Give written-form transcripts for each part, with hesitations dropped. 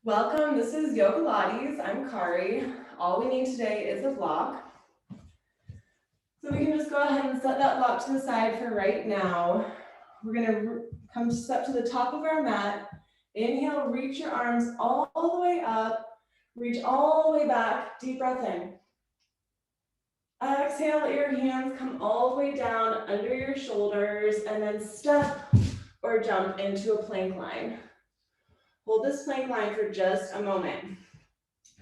Welcome, this is Yogalates. I'm Kari. All we need today is a block. So we can just go ahead and set that block to the side for right now. We're gonna come step to the top of our mat. Inhale, reach your arms all the way up. Reach all the way back, deep breath in. Exhale, let your hands come all the way down under your shoulders and then step or jump into a plank line. Hold this plank line for just a moment.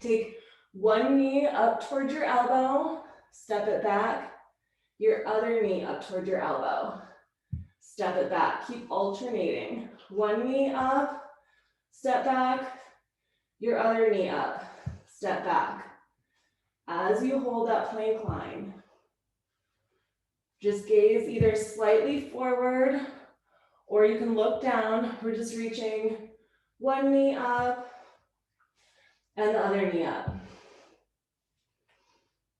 Take one knee up towards your elbow, step it back, your other knee up towards your elbow, step it back, keep alternating. One knee up, step back, your other knee up, step back. As you hold that plank line, just gaze either slightly forward or you can look down. We're just reaching one knee up and the other knee up.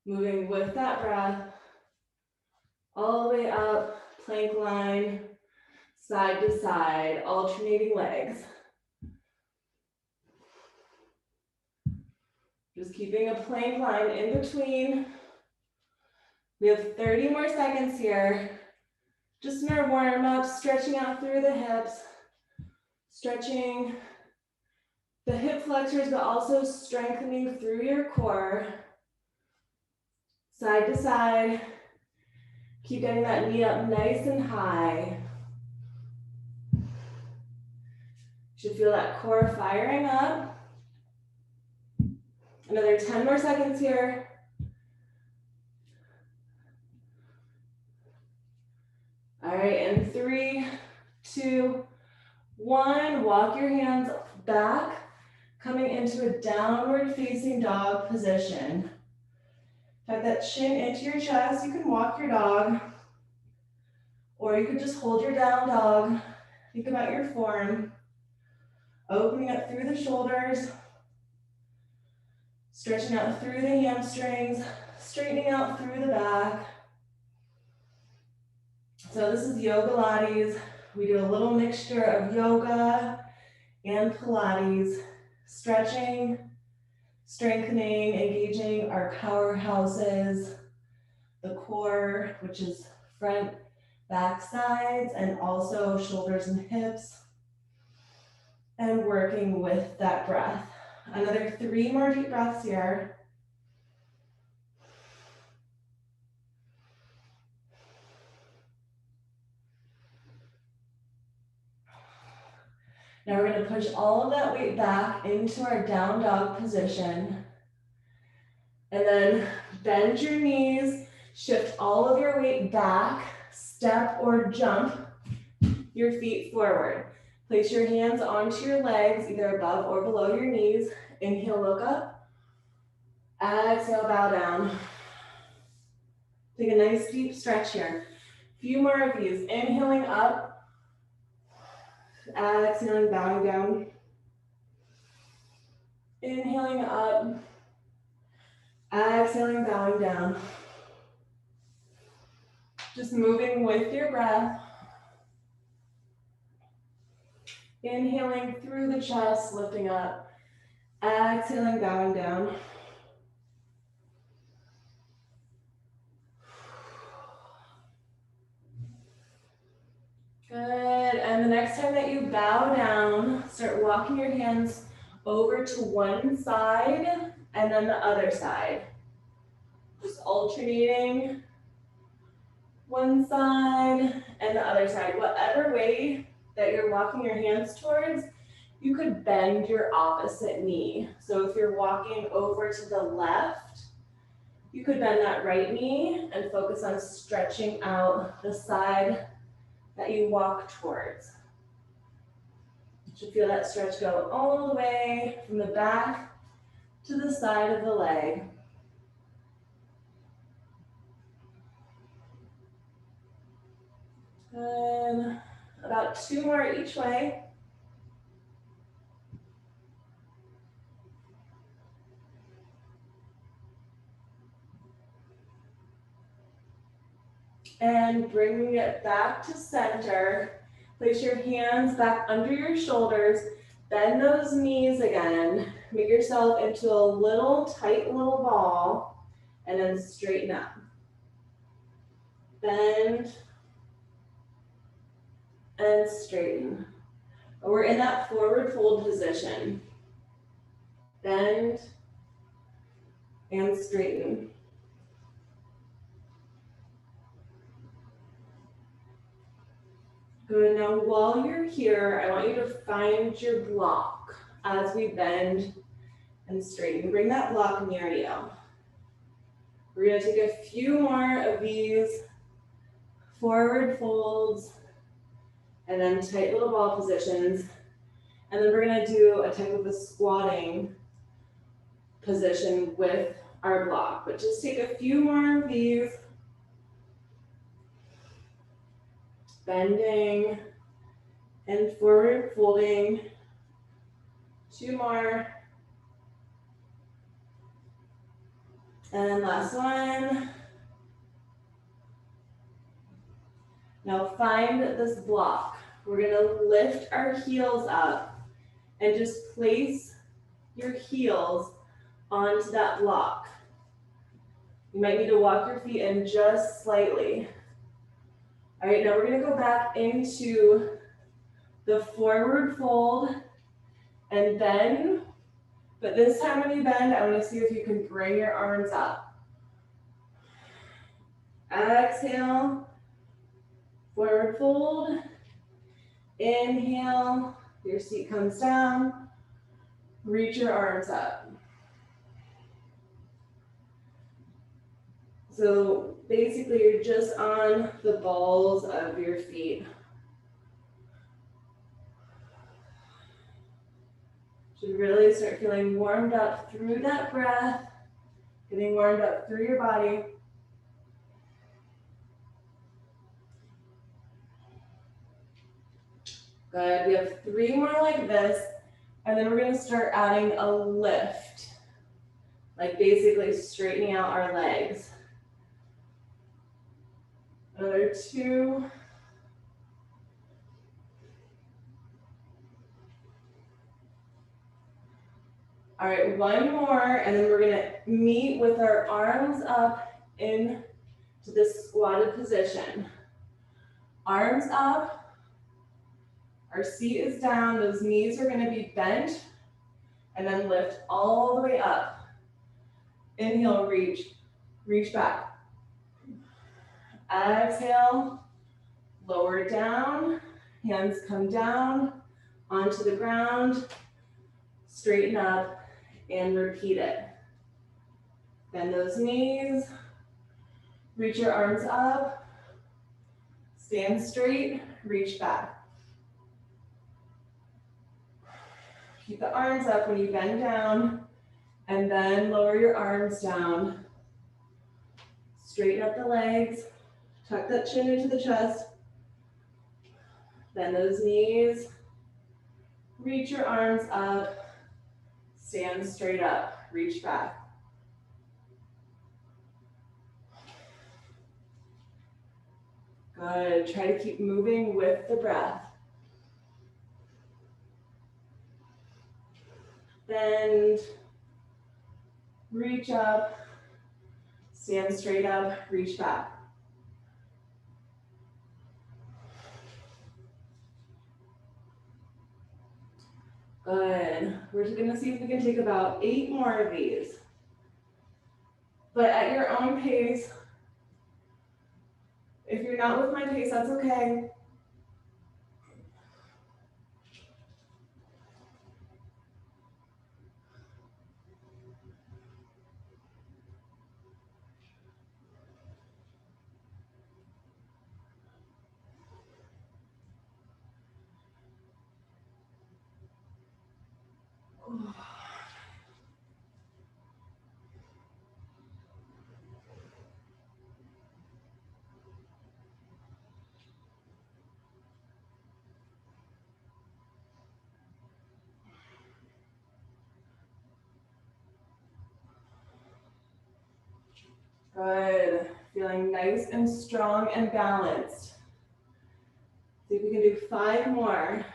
Moving with that breath, all the way up, plank line, side to side, alternating legs. Just keeping a plank line in between. We have 30 more seconds here. Just in our warm up, stretching out through the hips, stretching the hip flexors, but also strengthening through your core. Side to side. Keep getting that knee up nice and high. You should feel that core firing up. Another 10 more seconds here. All right, in 3, 2, 1, walk your hands back, coming into a downward facing dog position. Tuck that chin into your chest. You can walk your dog, or you could just hold your down dog. Think about your form. Opening up through the shoulders, stretching out through the hamstrings, straightening out through the back. So this is Yogalates. We do a little mixture of yoga and Pilates, stretching, strengthening, engaging our powerhouses, the core, which is front, back, sides, and also shoulders and hips, and working with that breath. Another 3 more deep breaths here. Now we're going to push all of that weight back into our down dog position. And then bend your knees, shift all of your weight back, step or jump your feet forward. Place your hands onto your legs, either above or below your knees. Inhale, look up. Exhale, bow down. Take a nice deep stretch here. A few more of these. Inhaling up. Exhaling, bowing down. Inhaling up. Exhaling, bowing down. Just moving with your breath. Inhaling through the chest, lifting up. Exhaling, bowing down. Good, and the next time that you bow down, start walking your hands over to one side and then the other side. Just alternating one side and the other side. Whatever way that you're walking your hands towards, you could bend your opposite knee. So if you're walking over to the left, you could bend that right knee and focus on stretching out the side that you walk towards. You should feel that stretch go all the way from the back to the side of the leg. Good. About 2 more each way. And bringing it back to center. Place your hands back under your shoulders. Bend those knees again. Make yourself into a little tight little ball and then straighten up. Bend and straighten. We're in that forward fold position. Bend and straighten. Good, now while you're here, I want you to find your block as we bend and straighten. Bring that block near you. We're gonna take a few more of these forward folds and then tight little ball positions. And then we're gonna do a type of a squatting position with our block, but just take a few more of these. Bending and forward folding. 2 more. And last one. Now find this block. We're gonna lift our heels up and just place your heels onto that block. You might need to walk your feet in just slightly. All right, now we're gonna go back into the forward fold and bend. But this time when you bend, I wanna see if you can bring your arms up. Exhale, forward fold. Inhale, your seat comes down. Reach your arms up. So basically you're just on the balls of your feet. Should really start feeling warmed up through that breath, getting warmed up through your body. Good, we have 3 more like this, and then we're gonna start adding a lift, like basically straightening out our legs. Another 2. All right, 1 more, and then we're gonna meet with our arms up into this squatted position. Arms up. Our seat is down, those knees are gonna be bent, and then lift all the way up. Inhale, reach back. Exhale, lower down, hands come down onto the ground, straighten up, and repeat it. Bend those knees, reach your arms up, stand straight, reach back. Keep the arms up when you bend down, and then lower your arms down. Straighten up the legs, tuck that chin into the chest. Bend those knees, reach your arms up, stand straight up, reach back. Good, try to keep moving with the breath. Bend, reach up, stand straight up, reach back. Good. We're just gonna see if we can take about 8 more of these. But at your own pace. If you're not with my pace, that's okay. Good. Feeling nice and strong and balanced. See if we can do 5 more.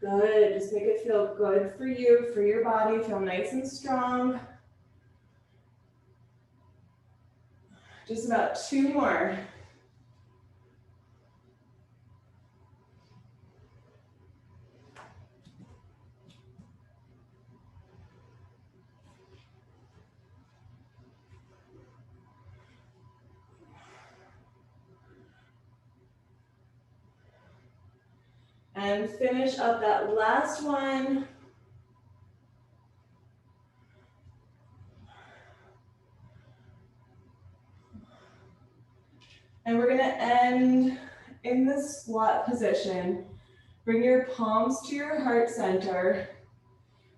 Good, just make it feel good for you, for your body, feel nice and strong. Just about 2 more. And finish up that last one. And we're gonna end in the squat position. Bring your palms to your heart center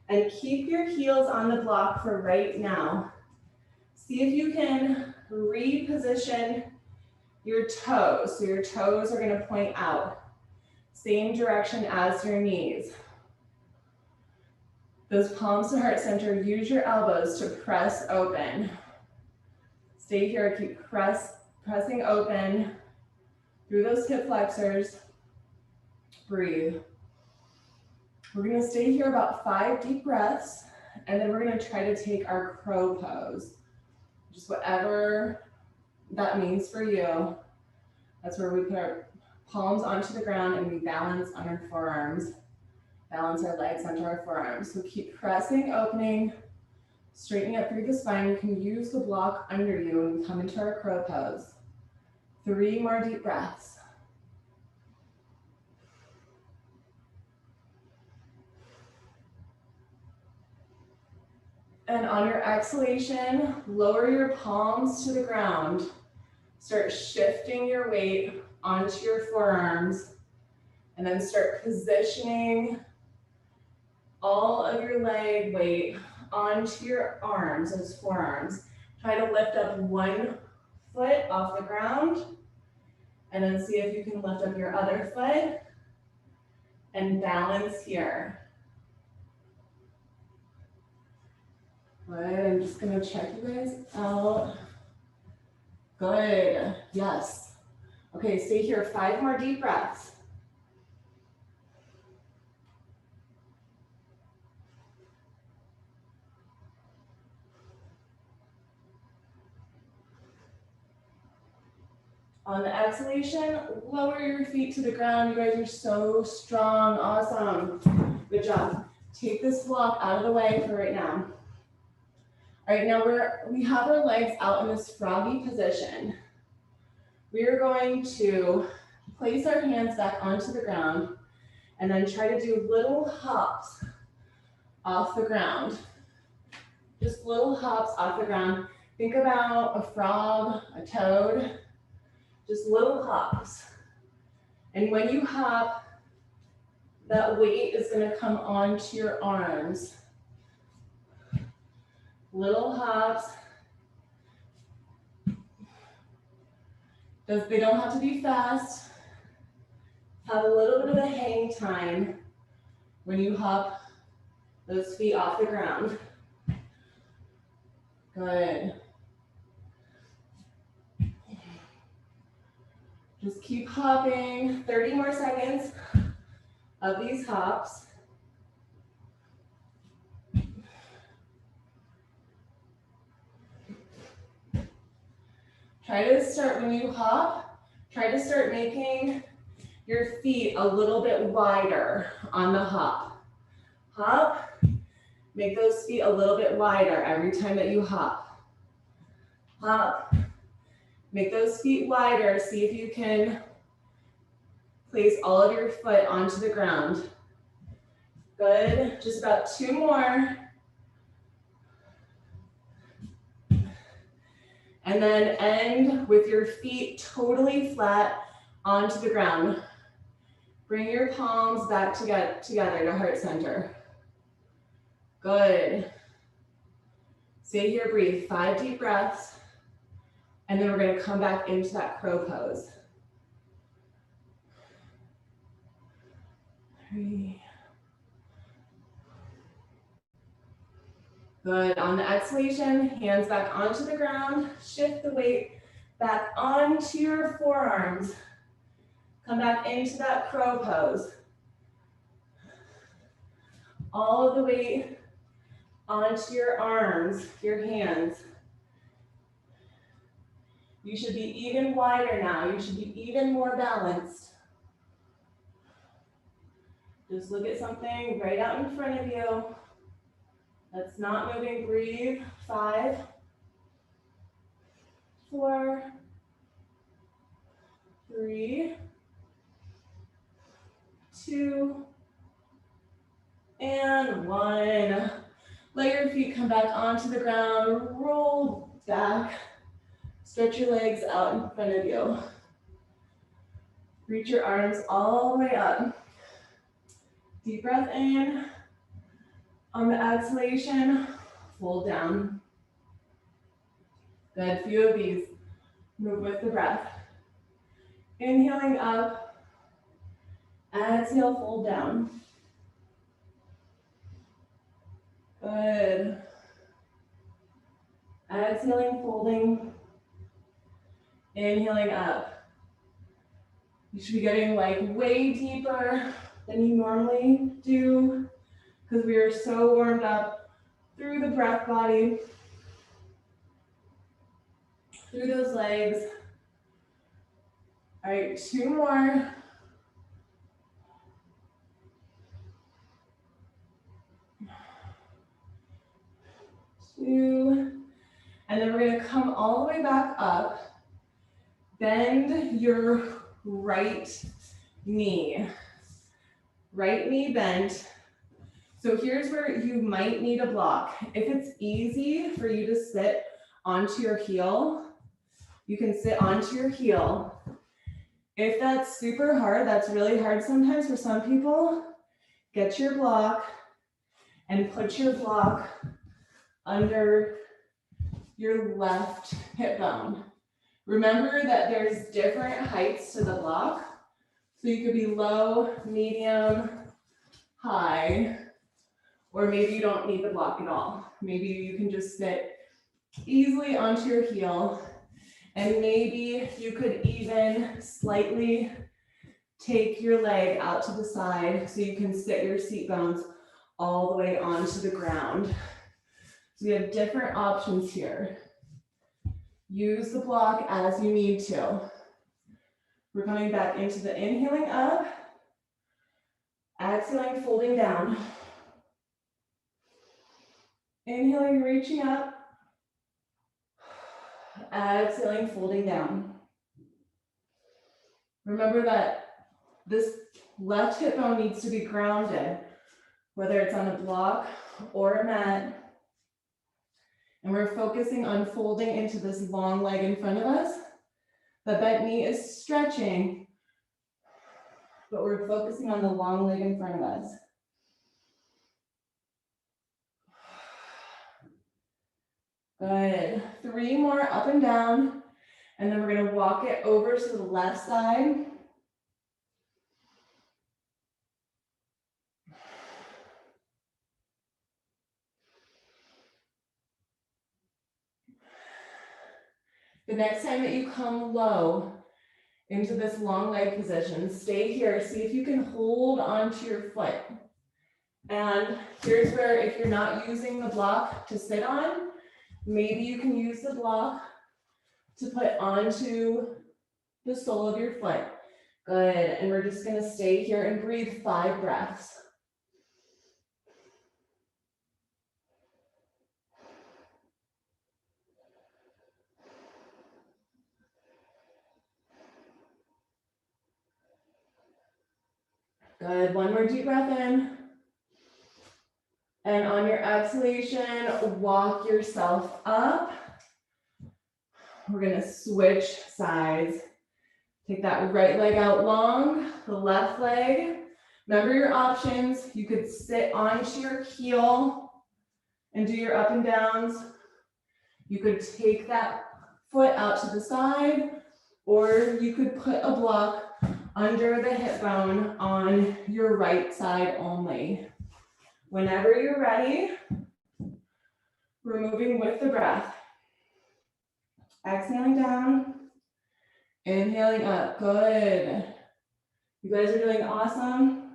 and keep your heels on the block for right now. See if you can reposition your toes. So your toes are gonna point out. Same direction as your knees. Those palms to heart center, use your elbows to press open. Stay here, keep pressing open through those hip flexors. Breathe. We're gonna stay here about 5 deep breaths, and then we're gonna try to take our crow pose. Just whatever that means for you. That's where we put our palms onto the ground and we balance on our forearms. Balance our legs onto our forearms. So keep pressing, opening, straightening up through the spine. You can use the block under you and we come into our crow pose. 3 more deep breaths. And on your exhalation, lower your palms to the ground. Start shifting your weight onto your forearms. And then start positioning all of your leg weight onto your arms, those forearms. Try to lift up 1 foot off the ground. And then see if you can lift up your other foot. And balance here. Good, I'm just gonna check you guys out. Good, yes. Okay, stay here, 5 more deep breaths. On the exhalation, lower your feet to the ground. You guys are so strong, awesome. Good job. Take this block out of the way for right now. All right, now we have our legs out in this froggy position. We are going to place our hands back onto the ground and then try to do little hops off the ground. Just little hops off the ground. Think about a frog, a toad, just little hops. And when you hop, that weight is going to come onto your arms. Little hops. They don't have to be fast. Have a little bit of a hang time when you hop those feet off the ground. Good. Just keep hopping. 30 more seconds of these hops. Try to start, when you hop, try to start making your feet a little bit wider on the hop. Hop, make those feet a little bit wider every time that you hop. Hop, make those feet wider. See if you can place all of your foot onto the ground. Good, just about 2 more. And then end with your feet totally flat onto the ground. Bring your palms back together to heart center. Good. Stay here, breathe. 5 deep breaths. And then we're going to come back into that crow pose. 3. Good. On the exhalation, hands back onto the ground. Shift the weight back onto your forearms. Come back into that crow pose. all of the weight onto your arms, your hands. You should be even wider now. You should be even more balanced. Just look at something right out in front of you. That's not moving. Breathe. 5, 4, 3, 2, and 1. Let your feet come back onto the ground. Roll back. Stretch your legs out in front of you. Reach your arms all the way up. Deep breath in. On the exhalation, fold down. Good, few of these. Move with the breath. Inhaling up. Exhale, fold down. Good. Exhaling, folding. Inhaling up. You should be getting like way deeper than you normally do because we are so warmed up through the breath body, through those legs. All right, 2 more. Two. And then we're gonna come all the way back up. Bend your right knee. Right knee bent. So here's where you might need a block. If it's easy for you to sit onto your heel, you can sit onto your heel. If that's super hard, that's really hard sometimes for some people, get your block and put your block under your left hip bone. Remember that there's different heights to the block. So you could be low, medium, high, or maybe you don't need the block at all. Maybe you can just sit easily onto your heel, and maybe you could even slightly take your leg out to the side so you can sit your seat bones all the way onto the ground. So we have different options here. Use the block as you need to. We're coming back into the inhaling up, exhaling, folding down. Inhaling, reaching up, exhaling, folding down. Remember that this left hip bone needs to be grounded, whether it's on a block or a mat. And we're focusing on folding into this long leg in front of us. The bent knee is stretching, but we're focusing on the long leg in front of us. Good. 3 more up and down. And then we're going to walk it over to the left side. The next time that you come low into this long leg position, stay here. See if you can hold onto your foot. And here's where, if you're not using the block to sit on, maybe you can use the block to put onto the sole of your foot. Good. And we're just going to stay here and breathe 5 breaths. Good. 1 more deep breath in. And on your exhalation, walk yourself up. We're going to switch sides. Take that right leg out long, the left leg. Remember your options. You could sit onto your heel and do your up and downs. You could take that foot out to the side, or you could put a block under the hip bone on your right side only. Whenever you're ready, we're moving with the breath. Exhaling down, inhaling up. Good. You guys are doing awesome.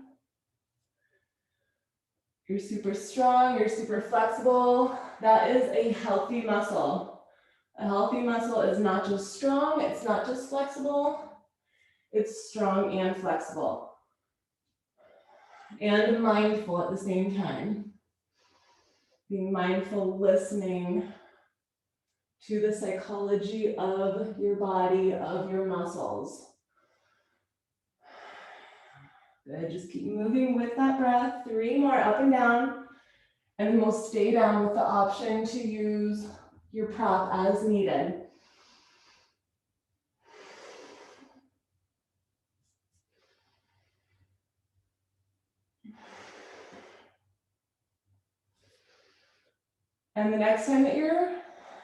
You're super strong, you're super flexible. That is a healthy muscle. A healthy muscle is not just strong, it's not just flexible, it's strong and flexible. And mindful at the same time. Being mindful, listening to the psychology of your body, of your muscles. Good, just keep moving with that breath. 3 more, up and down. And then we'll stay down with the option to use your prop as needed. And the next time that you're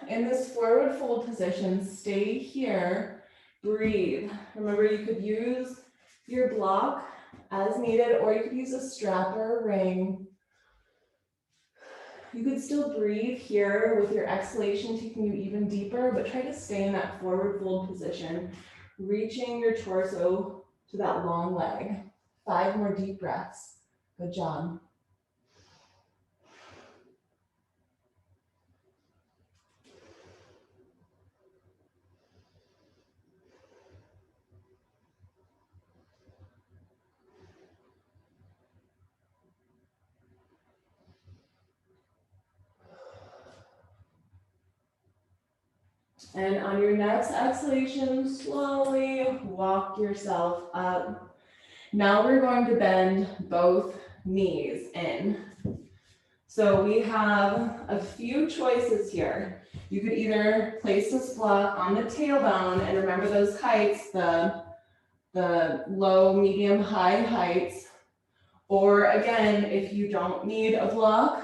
in this forward fold position, stay here, breathe. Remember, you could use your block as needed, or you could use a strap or a ring. You could still breathe here with your exhalation taking you even deeper, but try to stay in that forward fold position, reaching your torso to that long leg. 5 more deep breaths. Good job. And on your next exhalation, slowly walk yourself up. Now we're going to bend both knees in. So we have a few choices here. You could either place this block on the tailbone, and remember those heights, the low, medium, high heights. Or again, if you don't need a block,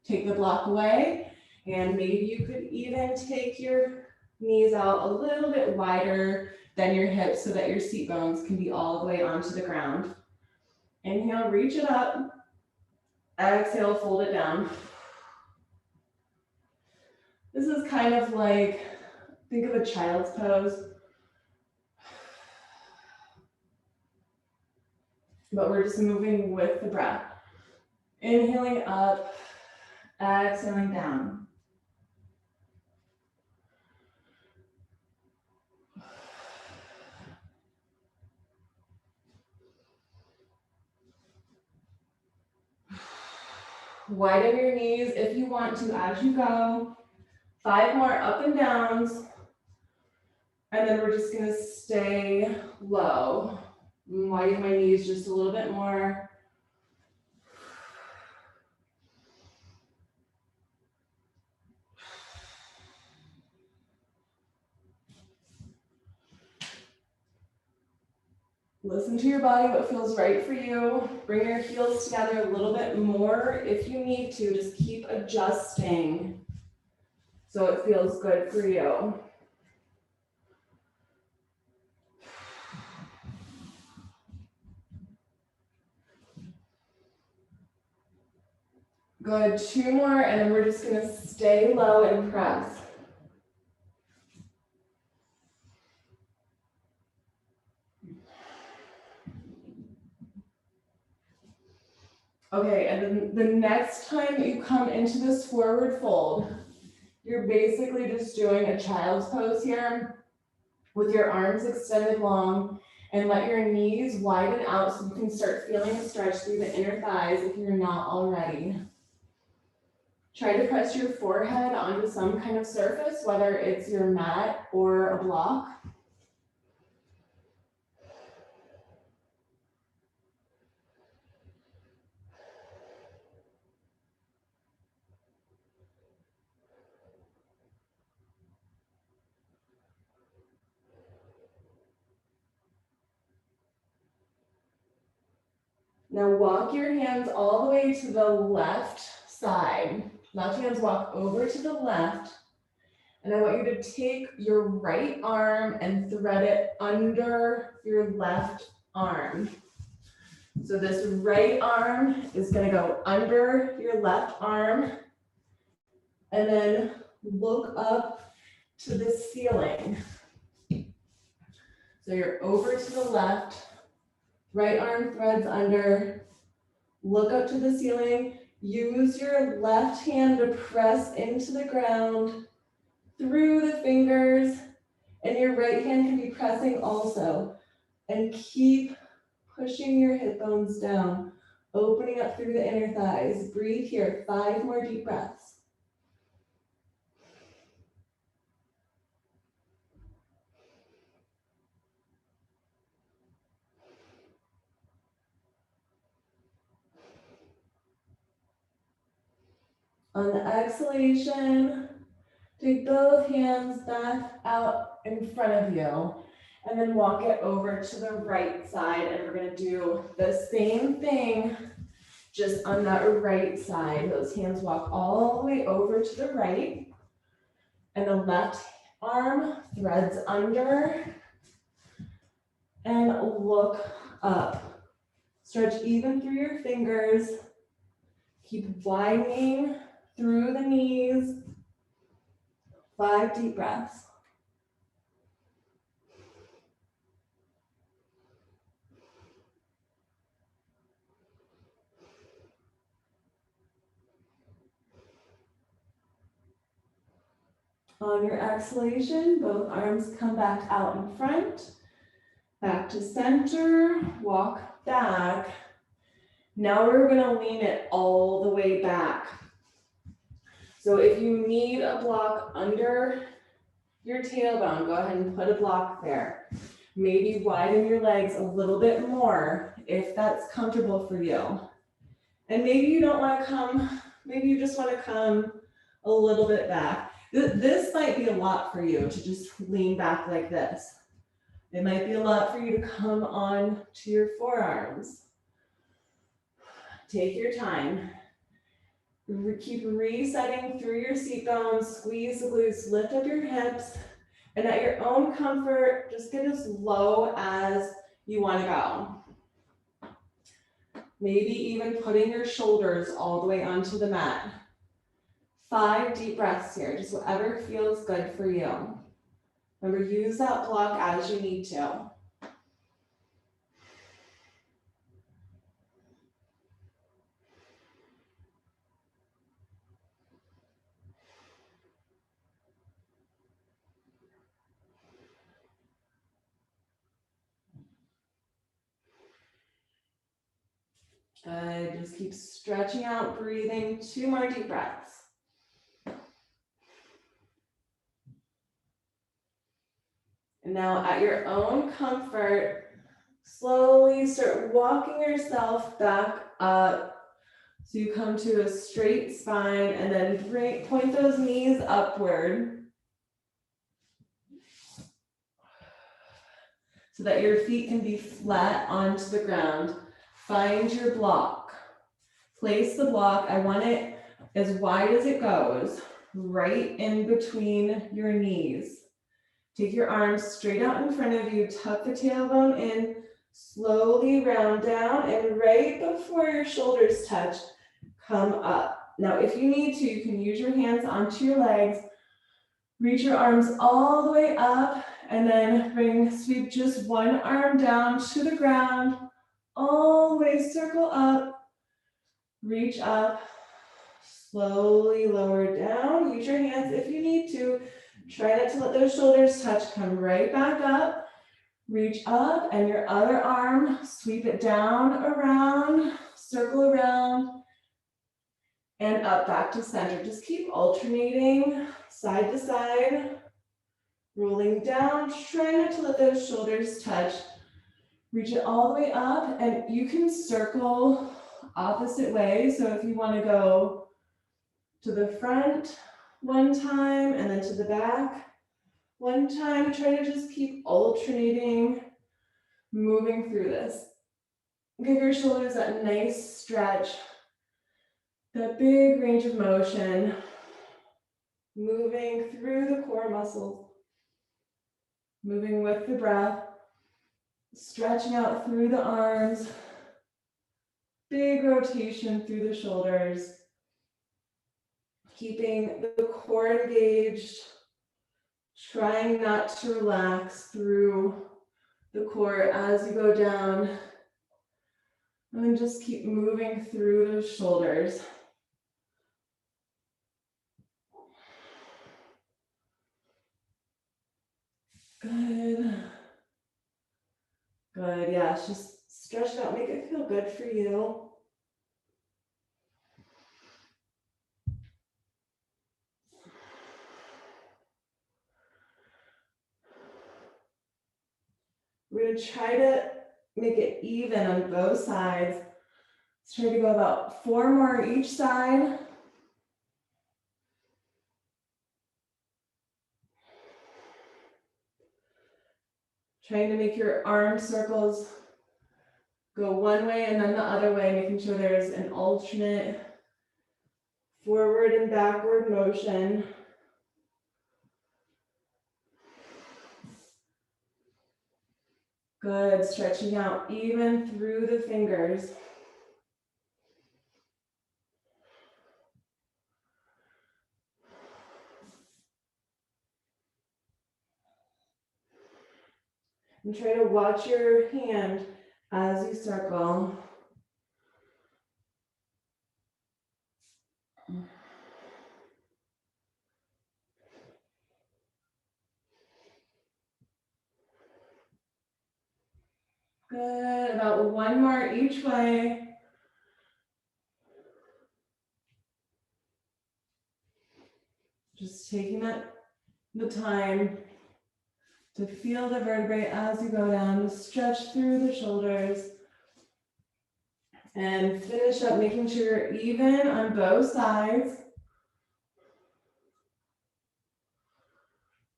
take the block away, and maybe you could even take your knees out a little bit wider than your hips so that your seat bones can be all the way onto the ground. Inhale, reach it up. Exhale, fold it down. This is kind of like, think of a child's pose. But we're just moving with the breath. Inhaling up, exhaling down. Widen your knees if you want to as you go. 5 more up and downs. And then we're just gonna stay low. Widen my knees just a little bit more. Listen to your body, what feels right for you. Bring your heels together a little bit more if you need to. Just keep adjusting so it feels good for you. Good, 2 more, and then we're just gonna stay low and press. Okay, and then the next time that you come into this forward fold, you're basically just doing a child's pose here with your arms extended long, and let your knees widen out so you can start feeling a stretch through the inner thighs if you're not already. Try to press your forehead onto some kind of surface, whether it's your mat or a block. Now walk your hands all the way to the left side. Left hands walk over to the left. And I want you to take your right arm and thread it under your left arm. So this right arm is going to go under your left arm. And then look up to the ceiling. So you're over to the left. Right arm threads under, look up to the ceiling. Use your left hand to press into the ground through the fingers, and your right hand can be pressing also. And keep pushing your hip bones down, opening up through the inner thighs. Breathe here, 5 more deep breaths. On the exhalation, take both hands back out in front of you, and then walk it over to the right side, and we're gonna do the same thing, just on that right side. Those hands walk all the way over to the right, and the left arm threads under, and look up. Stretch even through your fingers. Keep widening through the knees. 5 deep breaths. On your exhalation, both arms come back out in front. Back to center, walk back. Now we're gonna lean it all the way back. So if you need a block under your tailbone, go ahead and put a block there. Maybe widen your legs a little bit more if that's comfortable for you. And maybe you don't wanna come, maybe you just wanna come a little bit back. This might be a lot for you to just lean back like this. It might be a lot for you to come on to your forearms. Take your time. Keep resetting through your seat bones, squeeze the glutes, lift up your hips, and at your own comfort, just get as low as you want to go. Maybe even putting your shoulders all the way onto the mat. 5 deep breaths here, just whatever feels good for you. Remember, use that block as you need to. Good, just keep stretching out, breathing. 2 more deep breaths. And now at your own comfort, slowly start walking yourself back up. So you come to a straight spine, and then point those knees upward so that your feet can be flat onto the ground. Find your block. Place the block. I want it as wide as it goes, right in between your knees. Take your arms straight out in front of you, tuck the tailbone in, slowly round down, and right before your shoulders touch, come up. Now, if you need to, you can use your hands onto your legs, reach your arms all the way up, and then sweep just one arm down to the ground, all the way circle up, reach up, slowly lower down. Use your hands if you need to. Try not to let those shoulders touch. Come right back up, reach up, and your other arm, sweep it down, around, circle around, and up back to center. Just keep alternating side to side, rolling down. Try not to let those shoulders touch. Reach it all the way up, and you can circle opposite way. So if you want to go to the front one time and then to the back one time, try to just keep alternating, moving through this. Give your shoulders that nice stretch, that big range of motion, moving through the core muscles, moving with the breath, stretching out through the arms, big rotation through the shoulders, keeping the core engaged, trying not to relax through the core as you go down, and then just keep moving through those shoulders. Good. Good, yeah, just stretch it out, make it feel good for you. We're gonna try to make it even on both sides. Let's try to go about 4 more each side. Trying to make your arm circles go one way and then the other way, making sure there's an alternate forward and backward motion. Good, stretching out even through the fingers. And try to watch your hand as you circle. Good, about 1 more each way. Just taking the time to feel the vertebrae as you go down, to stretch through the shoulders. And finish up making sure you're even on both sides.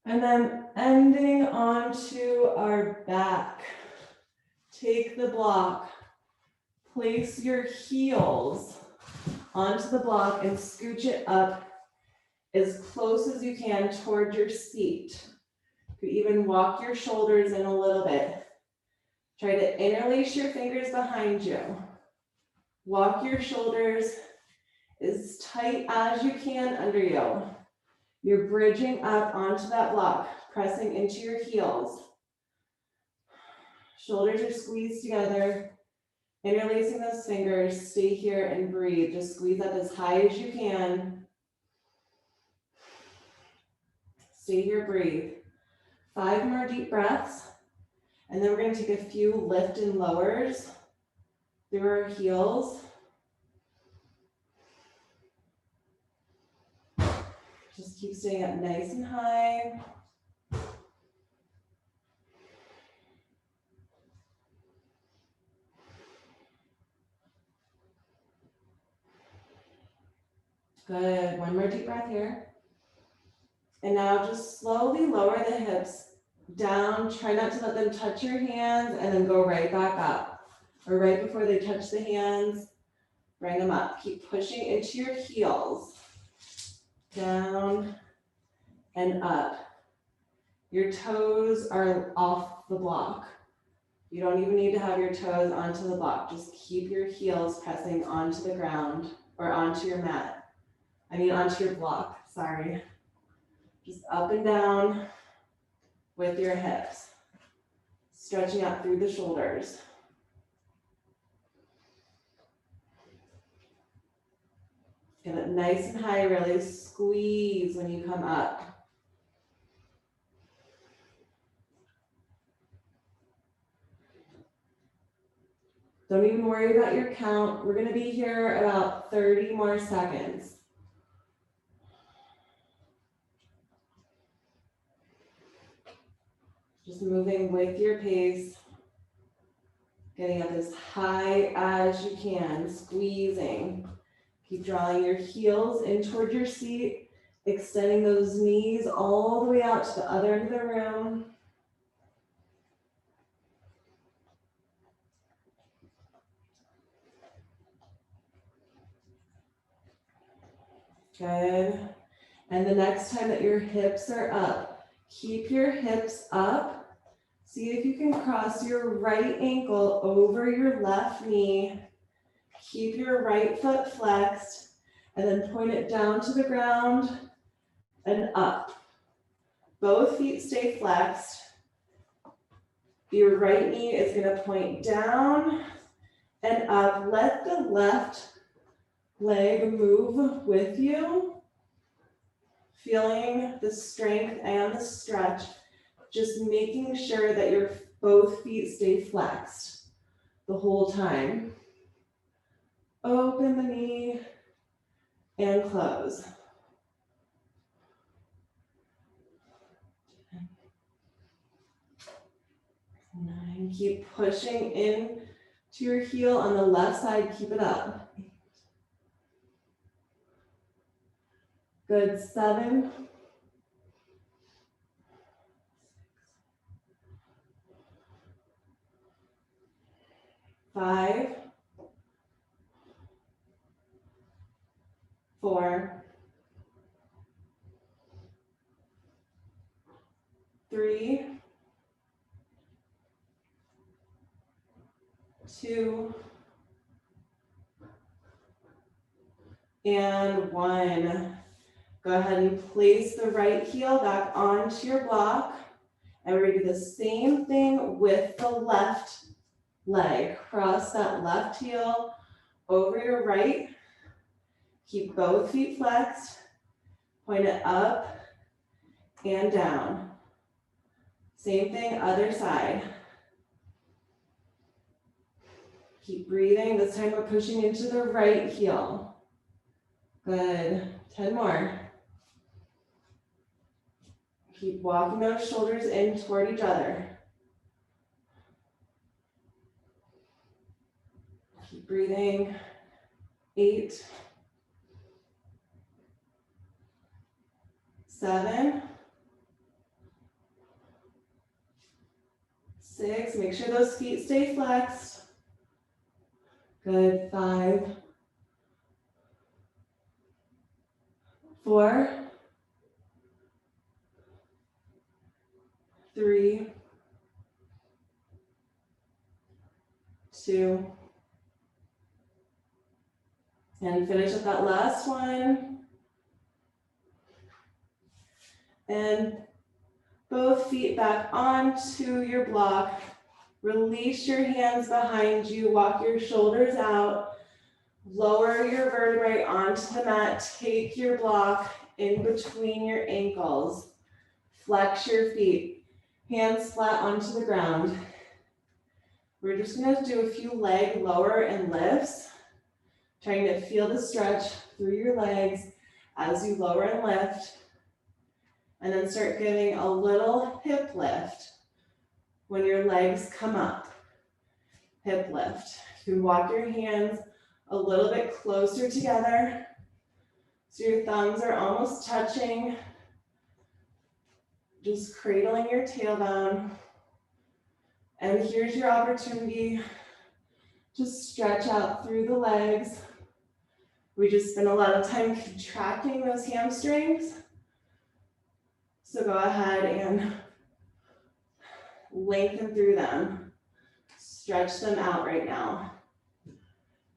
And then ending onto our back. Take the block. Place your heels onto the block and scooch it up as close as you can toward your seat. You could even walk your shoulders in a little bit. Try to interlace your fingers behind you. Walk your shoulders as tight as you can under you. You're bridging up onto that block, pressing into your heels. Shoulders are squeezed together. Interlacing those fingers, stay here and breathe. Just squeeze up as high as you can. Stay here, breathe. 5 more deep breaths. And then we're going to take a few lift and lowers through our heels. Just keep staying up nice and high. Good. 1 more deep breath here. And now just slowly lower the hips down. Try not to let them touch your hands and then go right back up. Or right before they touch the hands, bring them up. Keep pushing into your heels. Down and up. Your toes are off the block. You don't even need to have your toes onto the block. Just keep your heels pressing onto the ground or onto your mat. Onto your block, sorry. Just up and down with your hips. Stretching out through the shoulders. Get it nice and high, really squeeze when you come up. Don't even worry about your count. We're gonna be here about 30 more seconds. Just moving with your pace. Getting up as high as you can, squeezing. Keep drawing your heels in toward your seat, extending those knees all the way out to the other end of the room. Good. And the next time that your hips are up, keep your hips up. See if you can cross your right ankle over your left knee. Keep your right foot flexed and then point it down to the ground and up. Both feet stay flexed. Your right knee is going to point down and up. Let the left leg move with you. Feeling the strength and the stretch just making sure that your both feet stay flexed the whole time. Open the knee and close. 9, keep pushing in to your heel on the left side, keep it up. 8. Good, 7. 5. 4. 3. 2. And 1. Go ahead and place the right heel back onto your block. And we're gonna do the same thing with the left leg. Cross that left heel over your right. Keep both feet flexed. Point it up and down. Same thing, other side. Keep breathing. This time we're pushing into the right heel. Good. 10 more. Keep walking those shoulders in toward each other. Keep breathing. 8. 7. 6. Make sure those feet stay flexed. Good. 5. 4. 3. 2. And finish up that last one. And both feet back onto your block. Release your hands behind you. Walk your shoulders out. Lower your vertebrae onto the mat. Take your block in between your ankles. Flex your feet. Hands flat onto the ground. We're just going to do a few leg lower and lifts. Trying to feel the stretch through your legs as you lower and lift. And then start giving a little hip lift when your legs come up. Hip lift. You can walk your hands a little bit closer together so your thumbs are almost touching. Just cradling your tailbone. And here's your opportunity to stretch out through the legs. We just spend a lot of time contracting those hamstrings. So go ahead and lengthen through them. Stretch them out right now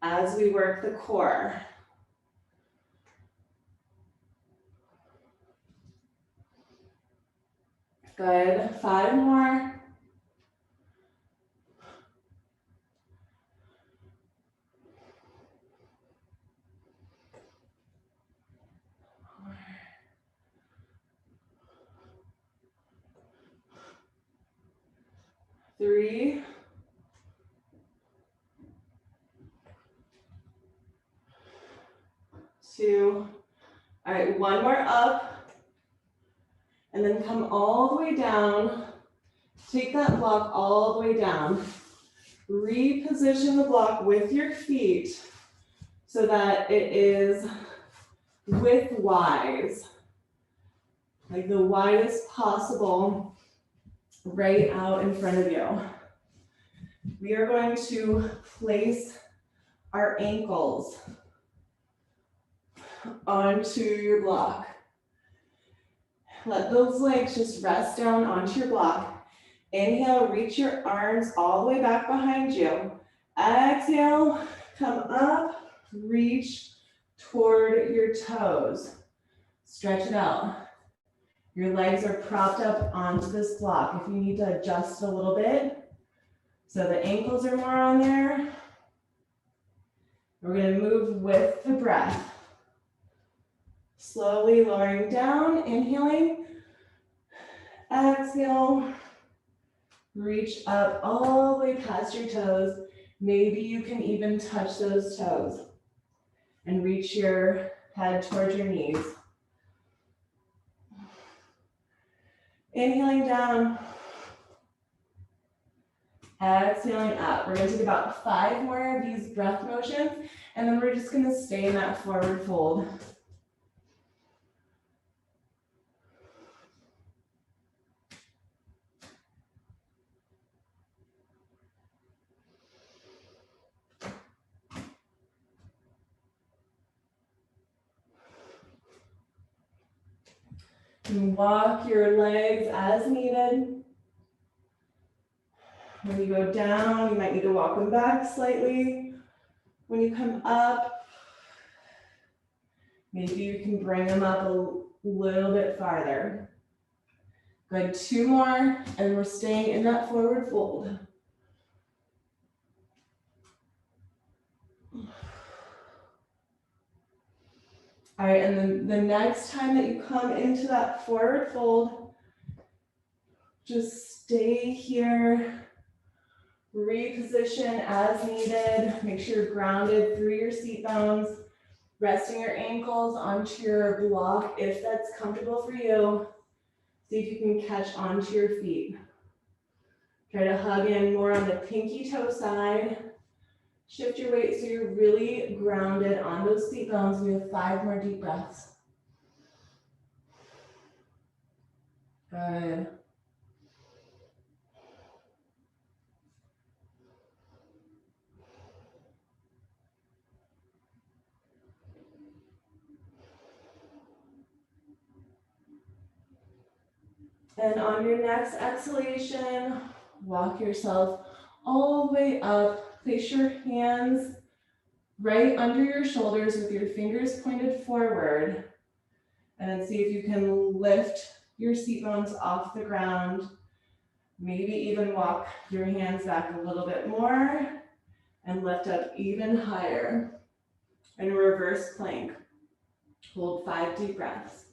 as we work the core. Good. 5 more. 3. 2. All right, one more up. And then come all the way down. Take that block all the way down. Reposition the block with your feet so that it is width-wise, like the widest possible right out in front of you. We are going to place our ankles onto your block. Let those legs just rest down onto your block. Inhale, reach your arms all the way back behind you. Exhale, come up, reach toward your toes. Stretch it out. Your legs are propped up onto this block. If you need to adjust a little bit, so the ankles are more on there. We're going to move with the breath. Slowly lowering down, inhaling. Exhale. Reach up all the way past your toes. Maybe you can even touch those toes and reach your head towards your knees. Inhaling down. Exhaling up. We're going to take about 5 more of these breath motions, and then we're just going to stay in that forward fold. And walk your legs as needed. When you go down, you might need to walk them back slightly. When you come up, maybe you can bring them up a little bit farther. Good, 2 more, and we're staying in that forward fold. All right, and then the next time that you come into that forward fold, just stay here, reposition as needed. Make sure you're grounded through your seat bones, resting your ankles onto your block if that's comfortable for you. See if you can catch onto your feet. Try to hug in more on the pinky toe side. Shift your weight so you're really grounded on those seat bones. We have 5 more deep breaths. Good. And on your next exhalation, walk yourself all the way up. Place your hands right under your shoulders with your fingers pointed forward. And then see if you can lift your seat bones off the ground. Maybe even walk your hands back a little bit more and lift up even higher. And reverse plank. Hold 5 deep breaths.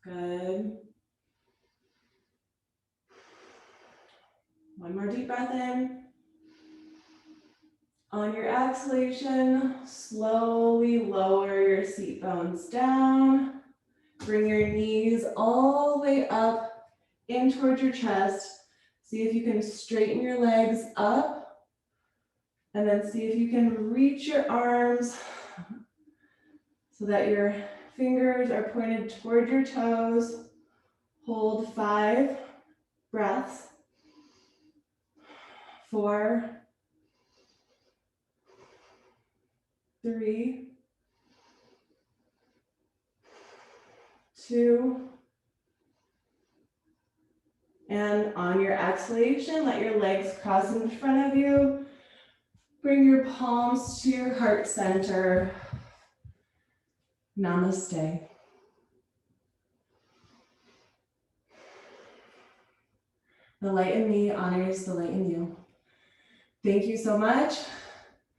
Good. 1 more deep breath in. On your exhalation, slowly lower your seat bones down. Bring your knees all the way up in towards your chest. See if you can straighten your legs up. And then see if you can reach your arms so that your fingers are pointed toward your toes. Hold 5 breaths. 4, 3, 2, and on your exhalation, let your legs cross in front of you. Bring your palms to your heart center. Namaste. The light in me honors the light in you. Thank you so much.